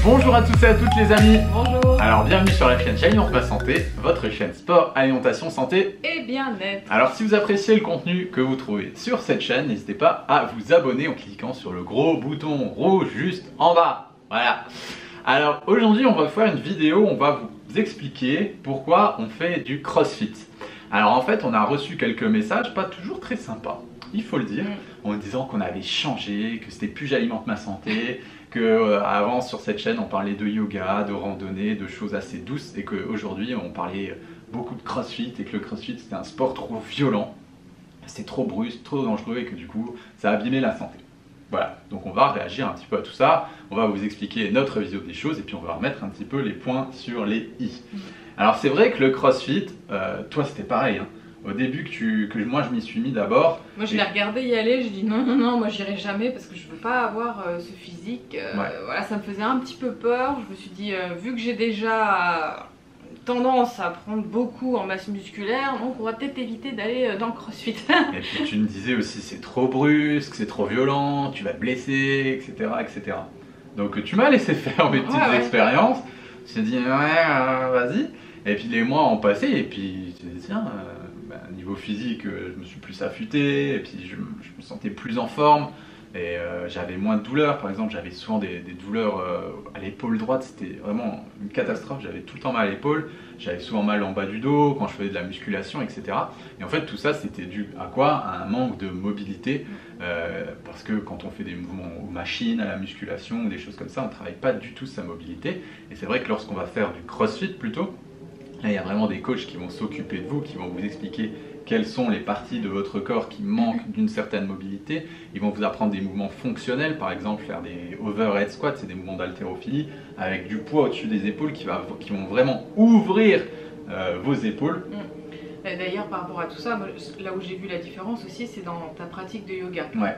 Bonjour à tous et à toutes les amis. Bonjour. Alors bienvenue sur la chaîne Alimente Ma Santé, votre chaîne sport, alimentation, santé et bien-être. Alors si vous appréciez le contenu que vous trouvez sur cette chaîne, n'hésitez pas à vous abonner en cliquant sur le gros bouton rouge juste en bas. Voilà. Alors aujourd'hui on va faire une vidéo, on va vous expliquer pourquoi on fait du CrossFit. Alors en fait on a reçu quelques messages pas toujours très sympas, il faut le dire, en disant qu'on avait changé, que c'était plus J'alimente ma santé, que avant sur cette chaîne on parlait de yoga, de randonnée, de choses assez douces et qu'aujourd'hui on parlait beaucoup de CrossFit et que le CrossFit c'était un sport trop violent, c'était trop brusque, trop dangereux et que du coup ça abîmait la santé. Voilà, donc on va réagir un petit peu à tout ça, on va vous expliquer notre vision des choses et puis on va remettre un petit peu les points sur les i. Alors c'est vrai que le CrossFit, toi c'était pareil, hein. Au début que moi je m'y suis mis d'abord. Moi je l'ai regardé y aller, j'ai dit non, moi j'irai jamais parce que je veux pas avoir ce physique. Voilà, ça me faisait un petit peu peur. Je me suis dit, vu que j'ai déjà tendance à prendre beaucoup en masse musculaire, donc on va peut-être éviter d'aller dans le CrossFit. Et puis tu me disais aussi c'est trop brusque, c'est trop violent, tu vas te blesser, etc. etc. Donc tu m'as laissé faire mes petites expériences. Je me suis dit vas-y. Et puis les mois ont passé et puis tu te dis tiens, niveau physique je me suis plus affûté et puis je me sentais plus en forme et j'avais moins de douleurs. Par exemple j'avais souvent des douleurs à l'épaule droite, c'était vraiment une catastrophe, j'avais tout le temps mal à l'épaule, j'avais souvent mal en bas du dos quand je faisais de la musculation, etc. Et en fait tout ça c'était dû à quoi? À un manque de mobilité, parce que quand on fait des mouvements aux machines, à la musculation ou des choses comme ça, on ne travaille pas du tout sa mobilité. Et c'est vrai que lorsqu'on va faire du CrossFit plutôt, là, il y a vraiment des coachs qui vont s'occuper de vous, qui vont vous expliquer quelles sont les parties de votre corps qui manquent d'une certaine mobilité. Ils vont vous apprendre des mouvements fonctionnels, par exemple faire des overhead squats, c'est des mouvements d'haltérophilie avec du poids au-dessus des épaules qui vont vraiment ouvrir vos épaules. D'ailleurs, par rapport à tout ça, moi, là où j'ai vu la différence aussi, c'est dans ta pratique de yoga. Ouais.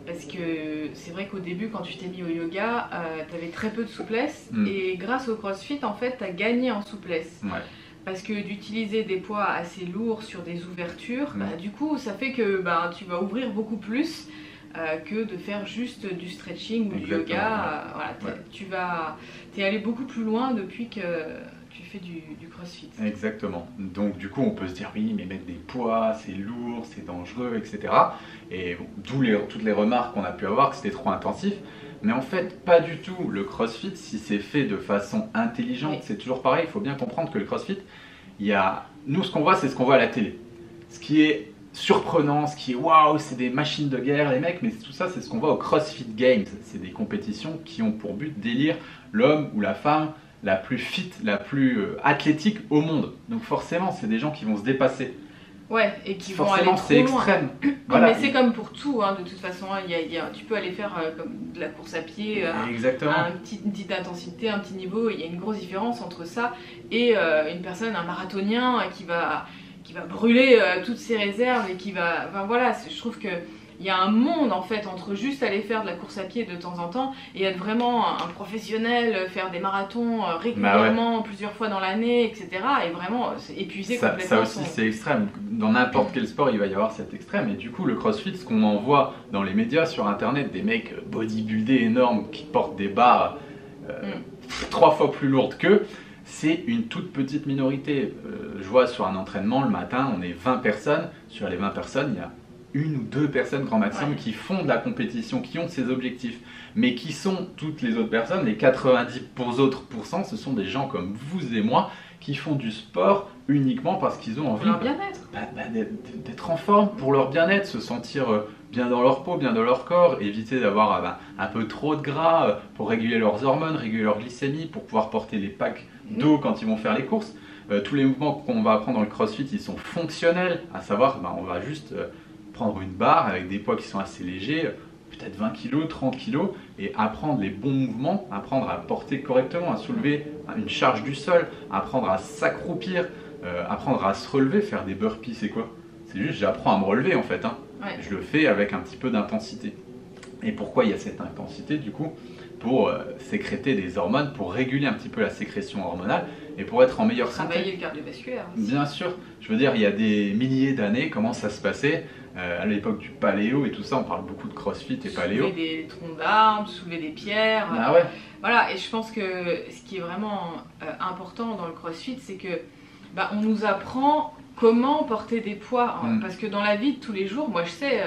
Parce que c'est vrai qu'au début, quand tu t'es mis au yoga, tu avais très peu de souplesse. Et grâce au CrossFit, en fait, tu as gagné en souplesse. Ouais. Parce que d'utiliser des poids assez lourds sur des ouvertures, du coup, ça fait que tu vas ouvrir beaucoup plus que de faire juste du stretching ou du yoga. Voilà, tu es allé beaucoup plus loin depuis que tu fais du CrossFit. Exactement. Donc du coup on peut se dire oui mais mettre des poids c'est lourd, c'est dangereux, etc. Et d'où toutes les remarques qu'on a pu avoir que c'était trop intensif. Mais en fait pas du tout. Le CrossFit, si c'est fait de façon intelligente, c'est toujours pareil. Il faut bien comprendre que le CrossFit, nous ce qu'on voit c'est ce qu'on voit à la télé. Ce qui est surprenant, ce qui est waouh, c'est des machines de guerre les mecs, mais tout ça c'est ce qu'on voit au CrossFit Games. C'est des compétitions qui ont pour but d'élire l'homme ou la femme la plus fit, la plus athlétique au monde. Donc forcément, c'est des gens qui vont se dépasser. Ouais, et qui vont aller trop loin. C'est extrême. Voilà. Mais c'est comme pour tout, hein, de toute façon. Tu peux aller faire comme de la course à pied à une petite intensité, un petit niveau. Il y a une grosse différence entre ça et une personne, un marathonien qui va brûler toutes ses réserves et qui va... Enfin voilà, je trouve que il y a un monde en fait entre juste aller faire de la course à pied de temps en temps et être vraiment un professionnel, faire des marathons régulièrement, plusieurs fois dans l'année, etc. Et vraiment épuiser complètement. Ça aussi c'est extrême. Dans n'importe quel sport il va y avoir cet extrême. Et du coup le CrossFit, ce qu'on en voit dans les médias, sur internet, des mecs bodybuildés énormes qui portent des barres 3 fois plus lourdes qu'eux, c'est une toute petite minorité. Je vois sur un entraînement le matin, on est 20 personnes. Sur les 20 personnes, il y a 1 ou 2 personnes grand maximum qui font de la compétition, qui ont ces objectifs, mais qui sont toutes les autres personnes, les 90 autres pourcents, ce sont des gens comme vous et moi qui font du sport uniquement parce qu'ils ont envie d'être en forme, pour leur bien-être, se sentir bien dans leur peau, bien dans leur corps, éviter d'avoir un peu trop de gras pour réguler leurs hormones, réguler leur glycémie, pour pouvoir porter les packs d'eau quand ils vont faire les courses. Tous les mouvements qu'on va apprendre dans le CrossFit, ils sont fonctionnels, à savoir on va juste prendre une barre avec des poids qui sont assez légers, peut-être 20 kg, 30 kg, et apprendre les bons mouvements, apprendre à porter correctement, à soulever une charge du sol, apprendre à s'accroupir, apprendre à se relever, faire des burpees, c'est quoi? C'est juste j'apprends à me relever en fait, hein. Je le fais avec un petit peu d'intensité. Et pourquoi il y a cette intensité du coup? Pour sécréter des hormones, pour réguler un petit peu la sécrétion hormonale et pour être en meilleure santé. Travailler le cardiovasculaire aussi. Bien sûr, je veux dire, il y a des milliers d'années, comment ça se passait? à l'époque du paléo et tout ça, on parle beaucoup de crossfit et paléo. Soulever des troncs d'arbres, soulever des pierres. Ah ouais. Voilà, et je pense que ce qui est vraiment important dans le crossfit, c'est que on nous apprend comment porter des poids. Parce que dans la vie de tous les jours, moi je sais,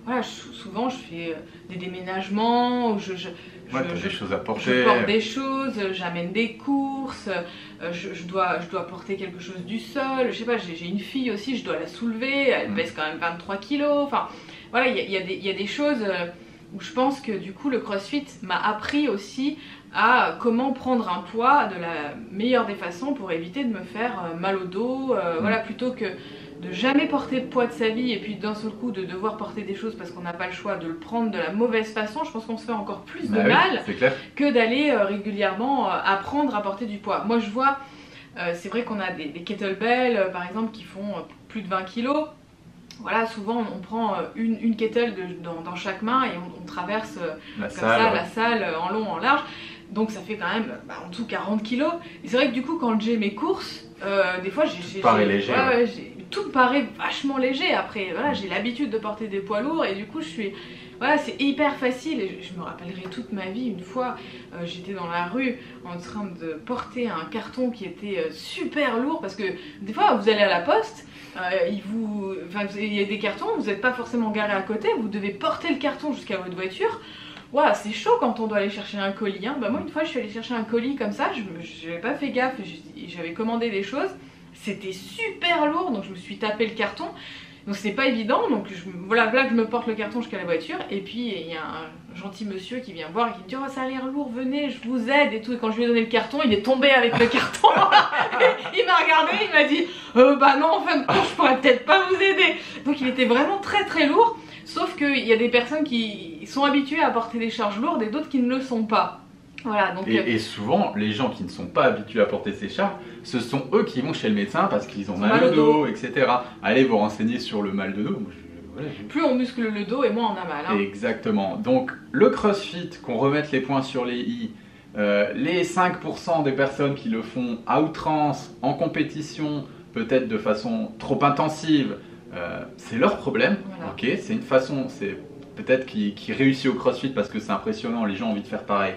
voilà, souvent je fais des déménagements, où des choses à porter. Je porte des choses, j'amène des courses, je dois porter quelque chose du sol. Je sais pas, j'ai une fille aussi, je dois la soulever, elle pèse quand même 23 kilos. Enfin, voilà, il y a des choses où je pense que du coup le crossfit m'a appris aussi à comment prendre un poids de la meilleure des façons pour éviter de me faire mal au dos, voilà, plutôt que de jamais porter de poids de sa vie et puis d'un seul coup de devoir porter des choses parce qu'on n'a pas le choix, de le prendre de la mauvaise façon. Je pense qu'on se fait encore plus de mal que d'aller régulièrement apprendre à porter du poids. Moi je vois, c'est vrai qu'on a des kettlebells par exemple qui font plus de 20 kilos. Voilà, souvent on prend une kettle dans chaque main et on traverse la salle en long, en large. Donc ça fait quand même en tout 40 kilos. Et c'est vrai que du coup quand j'ai mes courses, des fois tout paraît léger. Tout paraît vachement léger. Après voilà, j'ai l'habitude de porter des poids lourds et du coup je suis... Voilà, c'est hyper facile et je me rappellerai toute ma vie. Une fois, j'étais dans la rue en train de porter un carton qui était super lourd parce que des fois vous allez à la poste, il y a des cartons, vous n'êtes pas forcément garé à côté, vous devez porter le carton jusqu'à votre voiture. Wow, c'est chaud quand on doit aller chercher un colis. Moi une fois je suis allée chercher un colis comme ça, je n'avais pas fait gaffe, j'avais commandé des choses, c'était super lourd donc je me suis tapé le carton. Donc c'est pas évident, donc voilà que je me porte le carton jusqu'à la voiture et puis il y a un gentil monsieur qui vient me voir et qui me dit oh ça a l'air lourd, venez je vous aide et tout, et quand je lui ai donné le carton il est tombé avec le carton. Il m'a regardé, il m'a dit non en fin de compte je pourrais peut-être pas vous aider. Donc il était vraiment très très lourd, sauf qu'il y a des personnes qui sont habituées à porter des charges lourdes et d'autres qui ne le sont pas. Voilà, donc et souvent, les gens qui ne sont pas habitués à porter ces charges, ce sont eux qui vont chez le médecin parce qu'ils ont mal au dos, etc. Allez vous renseigner sur le mal de dos. Plus on muscle le dos et moins on a mal. Exactement. Donc le crossfit, qu'on remette les points sur les i, les 5% des personnes qui le font à outrance, en compétition, peut-être de façon trop intensive, c'est leur problème. Voilà. Ok, c'est une façon, c'est peut-être qui réussit au crossfit parce que c'est impressionnant, les gens ont envie de faire pareil.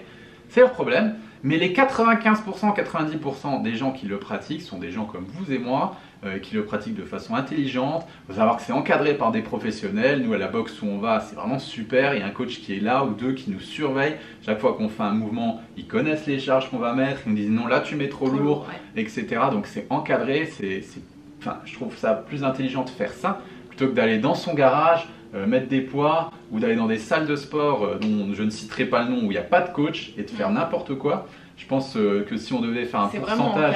C'est leur problème, mais les 95%, 90% des gens qui le pratiquent sont des gens comme vous et moi, qui le pratiquent de façon intelligente. Il faut savoir que c'est encadré par des professionnels. Nous, à la boxe où on va, c'est vraiment super. Il y a un coach qui est là ou deux qui nous surveillent. Chaque fois qu'on fait un mouvement, ils connaissent les charges qu'on va mettre. Ils nous disent non, là tu mets trop lourd, etc. Donc c'est encadré. Enfin, je trouve ça plus intelligent de faire ça plutôt que d'aller dans son garage, mettre des poids ou d'aller dans des salles de sport dont je ne citerai pas le nom où il n'y a pas de coach et de faire n'importe quoi. Je pense que si on devait faire un pourcentage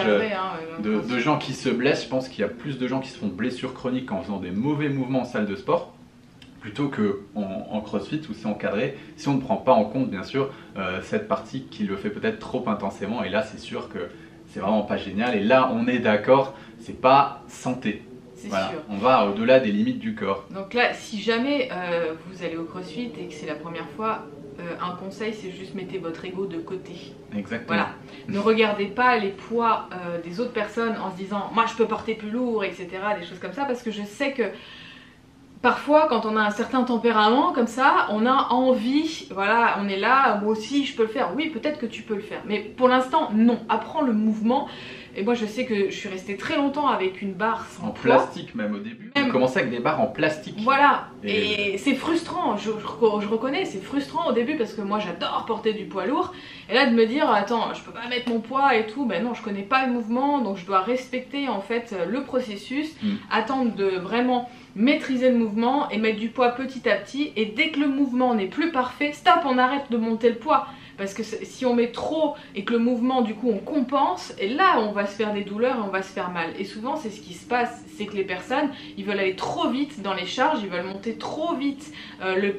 de gens qui se blessent, je pense qu'il y a plus de gens qui se font blessures chroniques en faisant des mauvais mouvements en salle de sport plutôt qu'en crossfit où c'est encadré, si on ne prend pas en compte bien sûr cette partie qui le fait peut-être trop intensément, et là c'est sûr que c'est vraiment pas génial, et là on est d'accord, c'est pas santé. Voilà, sûr. On va au-delà des limites du corps. Donc là, si jamais vous allez au crossfit et que c'est la première fois, un conseil, c'est juste mettez votre ego de côté. Exactement. Voilà. Ne regardez pas les poids des autres personnes en se disant moi je peux porter plus lourd, etc. Des choses comme ça, parce que je sais que parfois quand on a un certain tempérament comme ça, on a envie, voilà, on est là, moi aussi je peux le faire. Oui, peut-être que tu peux le faire, mais pour l'instant non. Apprends le mouvement. Et moi je sais que je suis restée très longtemps avec une barre sans poids. Plastique même au début. On commençait avec des barres en plastique. Voilà, et c'est frustrant, je reconnais, c'est frustrant au début parce que moi j'adore porter du poids lourd. Et là de me dire attends, je peux pas mettre mon poids et tout, ben non, je connais pas le mouvement, donc je dois respecter en fait le processus, attendre de vraiment maîtriser le mouvement et mettre du poids petit à petit. Et dès que le mouvement n'est plus parfait, stop, on arrête de monter le poids. Parce que si on met trop et que le mouvement du coup on compense, et là on va se faire des douleurs et on va se faire mal. Et souvent c'est ce qui se passe, c'est que les personnes ils veulent aller trop vite dans les charges, ils veulent monter trop vite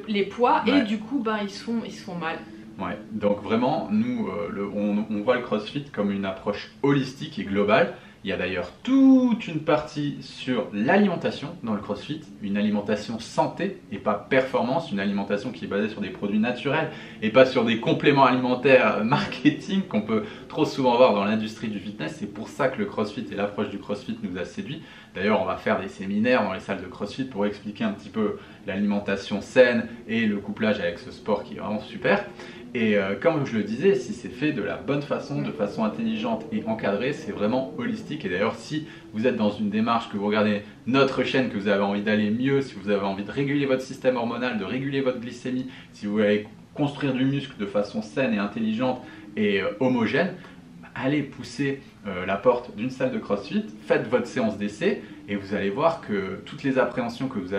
les poids, et du coup ils se font mal. Ouais, donc vraiment nous on voit le crossfit comme une approche holistique et globale. Il y a d'ailleurs toute une partie sur l'alimentation dans le CrossFit, une alimentation santé et pas performance, une alimentation qui est basée sur des produits naturels et pas sur des compléments alimentaires marketing qu'on peut trop souvent voir dans l'industrie du fitness. C'est pour ça que le CrossFit et l'approche du CrossFit nous a séduits. D'ailleurs, on va faire des séminaires dans les salles de CrossFit pour expliquer un petit peu l'alimentation saine et le couplage avec ce sport qui est vraiment super. Et comme je le disais, si c'est fait de la bonne façon, de façon intelligente et encadrée, c'est vraiment holistique. Et d'ailleurs, si vous êtes dans une démarche, que vous regardez notre chaîne, que vous avez envie d'aller mieux, si vous avez envie de réguler votre système hormonal, de réguler votre glycémie, si vous voulez construire du muscle de façon saine et intelligente et homogène, allez pousser la porte d'une salle de CrossFit, faites votre séance d'essai et vous allez voir que toutes les appréhensions que vous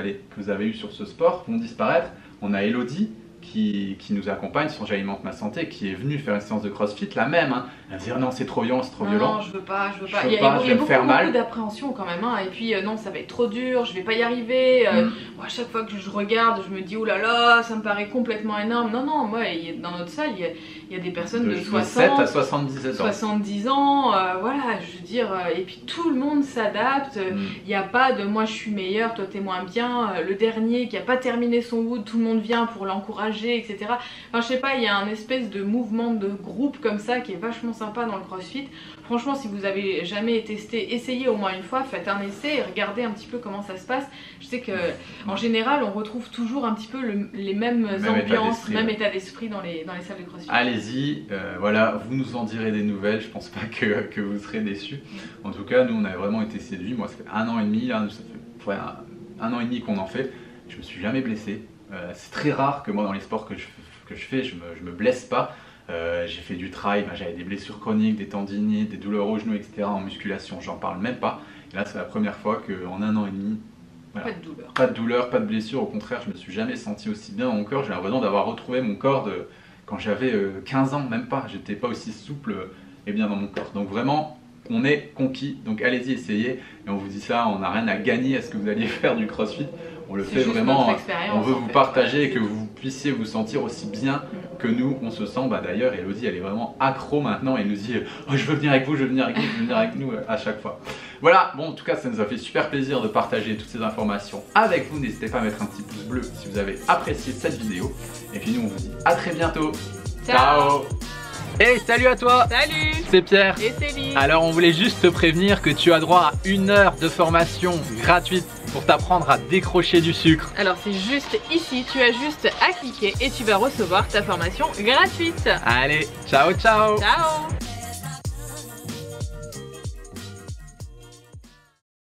avez eues sur ce sport vont disparaître. On a Elodie qui nous accompagne sur J'alimente ma santé, qui est venue faire une séance de CrossFit, la même. Hein. Elle me dit non, c'est trop violent, c'est trop violent. Non, je veux pas. Il y a beaucoup d'appréhension quand même. Hein. Et puis non, ça va être trop dur, je vais pas y arriver. Moi, à chaque fois que je regarde, je me dis oh là là, ça me paraît complètement énorme. Non, moi, dans notre salle, il y a des personnes de 60 à 70 ans. Voilà, je veux dire, et puis tout le monde s'adapte. Il n'y a pas de moi je suis meilleur, toi t'es moins bien. Le dernier qui a pas terminé son wood, tout le monde vient pour l'encourager, etc. Enfin, je sais pas, il y a un espèce de mouvement de groupe comme ça qui est vachement sympa dans le CrossFit. Franchement, si vous avez jamais testé, essayez au moins une fois, faites un essai et regardez un petit peu comment ça se passe. Je sais que en général, on retrouve toujours un petit peu les mêmes ambiances, même état d'esprit dans les salles de CrossFit. Allez-y, voilà, vous nous en direz des nouvelles. Je pense pas que vous serez déçus. En tout cas, nous, on a vraiment été séduits. Moi, ça fait 1 an et demi, là, ça fait un an et demi qu'on en fait. Je me suis jamais blessé. C'est très rare que moi, dans les sports que je fais, je me blesse pas. J'ai fait du trail, j'avais des blessures chroniques, des tendinites, des douleurs au genou, etc. En musculation, j'en parle même pas. Et là, c'est la première fois qu'en 1 an et demi, voilà, pas de douleur, pas de blessure. Au contraire, je me suis jamais senti aussi bien dans mon corps. J'ai l'impression d'avoir retrouvé mon corps quand j'avais 15 ans, même pas. J'étais pas aussi souple et bien dans mon corps. Donc vraiment, on est conquis. Donc allez-y, essayez. Et on vous dit ça, on n'a rien à gagner à ce que vous alliez faire du CrossFit. On le fait vraiment, on veut vous partager et que vous puissiez vous sentir aussi bien que nous, on se sent. D'ailleurs, Elodie, elle est vraiment accro maintenant et nous dit oh, je veux venir avec vous, je veux venir avec vous, je veux venir avec nous à chaque fois. Voilà, bon, en tout cas, ça nous a fait super plaisir de partager toutes ces informations avec vous. N'hésitez pas à mettre un petit pouce bleu si vous avez apprécié cette vidéo. Et puis nous, on vous dit à très bientôt. Ciao. Hey, salut à toi. Salut. C'est Pierre. Et Céline. Alors, on voulait juste te prévenir que tu as droit à 1 heure de formation gratuite pour t'apprendre à décrocher du sucre. Alors, c'est juste ici, tu as juste à cliquer et tu vas recevoir ta formation gratuite. Allez, ciao, ciao. Ciao.